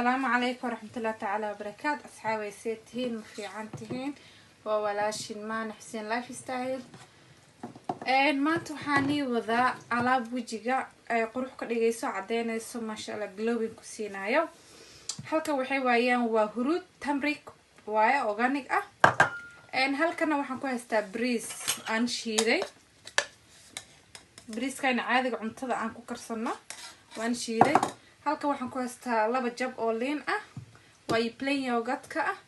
السلام عليكم ورحمة الله تعالى وبركاته. أصحابي سيتهين في عنتهين وولاشين ما نحسين لايف ستايل ما توحاني وذا على وجهك قروح كديجيسو عدينيسو ما شاء الله جلوبين كوسينايو halka waxay waayaan waa huruud tamrik waaye organic ah halkana waxaan ku haystaa bariis aan shiiday bariiskayna caadiga cuntada aan ku karsano waan shiiday halka waxaan ku haystaa laba jab oo liin ah waa plain yogurt ka ah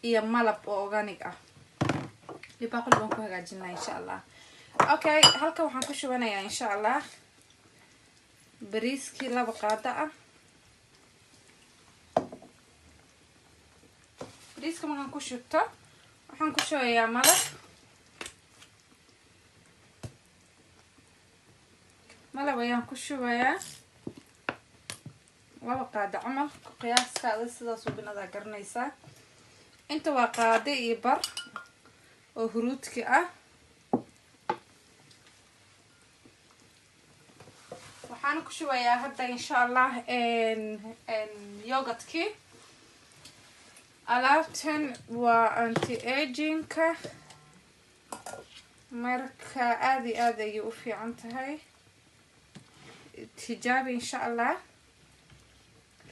iyo malab oo organic ah libaaqul baan ku hagaajinaa insha Allah okay halka waxaan ku shubanayaa insha Allah bariiskii laba qaada ah bariiska markaan ku shubto waxaan ku shubayaa malab ayaan ku shubayaa laba qaada camal qiyaaskaada sidaas u binada garanaysaa inta waa qaade iyo bar oo huruudki ah waxaan ku shubayaa hadda insha Allah yogurtkii alaabtan waa anti-aging ka marka aad ayay u fiican tahay tijaabi insha Allah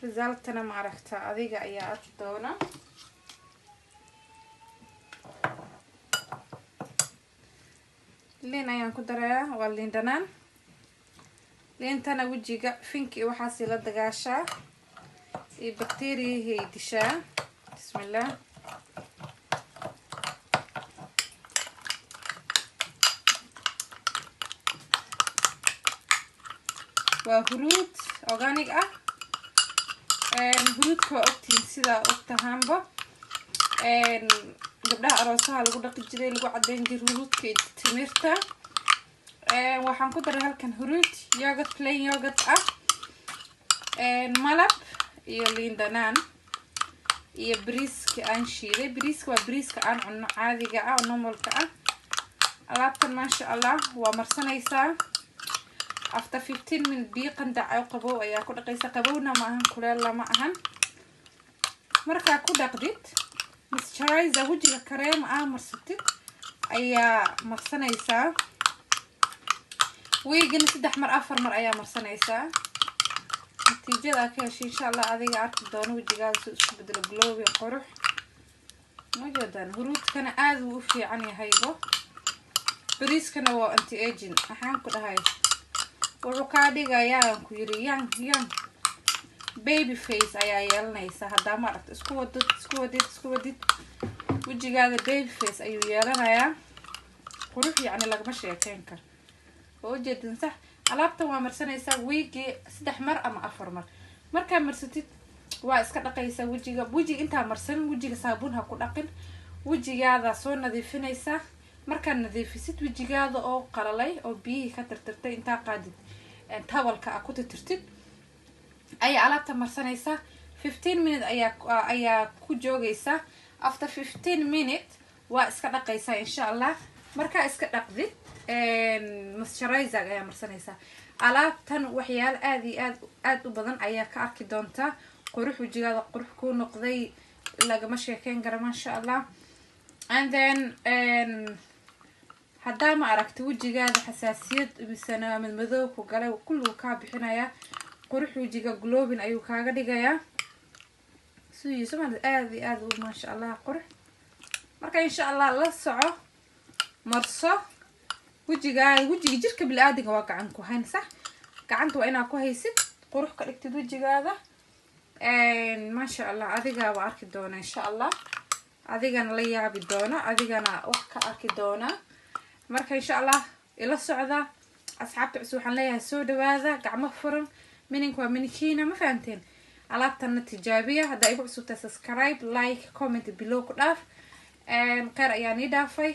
resultana ma aragta adiga ayaa arki doona liin ayaan ku darayaa waa liin dhanaan liintana wajiga finki waxaas la dagaashaa iyo bakteeriyahay dishaa بسم الله وهرود أورجانيك هرود كأكتين سيدا أكتهانبا قبلها أراسها لقو دقي جدي لقو عدين جي هرود كي تميرتا وحان كدر هالكن هرود يوغت بلاين يوغت ملب يلين دانان iyo bariiska aan shiiday bariiska waa bariiska aan cunno caadiga ah oo normalka ah alaabtan ma sha Allah waa marsanaysaa after 15 minutes biyo qandac ay qabow ayaa ku dhaqaysaa qabowna ma ahan kuleel lama ahan marka ku dhaqdid moisturizer wajiga kareem marsatid ayaa marsanaysaa weegan 3 mar 4 mar ayaa marsanaysaa نتيجة كاش إن شاء الله هذه عارف دون وجهها سو بدل جلوبي قروح موجودا هرود كان عاد وفي عني هيبو بريس كان هو أنتي إيجين أحيان كده هاي وركادي جايان كيري يان بيبي فيس أيا يلنيسا هذا مرت اسكودت وجهها هذا بيبي فيس أيو يلنا يا قروح يعني لك مشي كينكر وجد صح alaabta waa marsanaysaa weegi 3 mar ama 4 mar marka marsatid waa iska dhaqaysaa wajiga inta marsan wajiga saabuun ha ku dhaqin wajigaada soo nadiifinaysaa marka nadiifisid wajigaada oo qalalay oo biyo ka tirtirtay inta qaadid tawalka ku tirtirtid ay alaabta marsanaysaa 15 minutes ayaa ku joogaysaa after 15 minutes waa iska dhaqaysaa insha Allah marka iska dhaqdid moisturizer ayaa marsanaysaa alaabtan waxyaal aad u badan ayaa ka arki doonta qurux wajigaada qurux ku noqday lagama sheekeyn karo ma sha Allah and then hadaa ma aragti wajigaada xasaasiyad misana madow ku galay kullu ka bixinaya qurux wajiga glowing ayuu kaaga dhigayaa aad u ma sha Allah qurux marka insha Allah la soco marso wajiga jirka bilaadanka waa gacan ku hayn sax gacanta waa inaad ku haysid qurux ka dhigtid wajigaada ma sha Allah adiga waa arki doona insha Allah adigana la yaabi doona adigana wax ka arki doona marka insha Allah ila socda asxaabta waxaan leeyahay soo dhawaada gacmo furan mininku waa minikiina ma fahanteen alaabtan tijaabiya hada igu cusubta subscribe like comment below ku dhaaf qeer ayaan ii dhaafay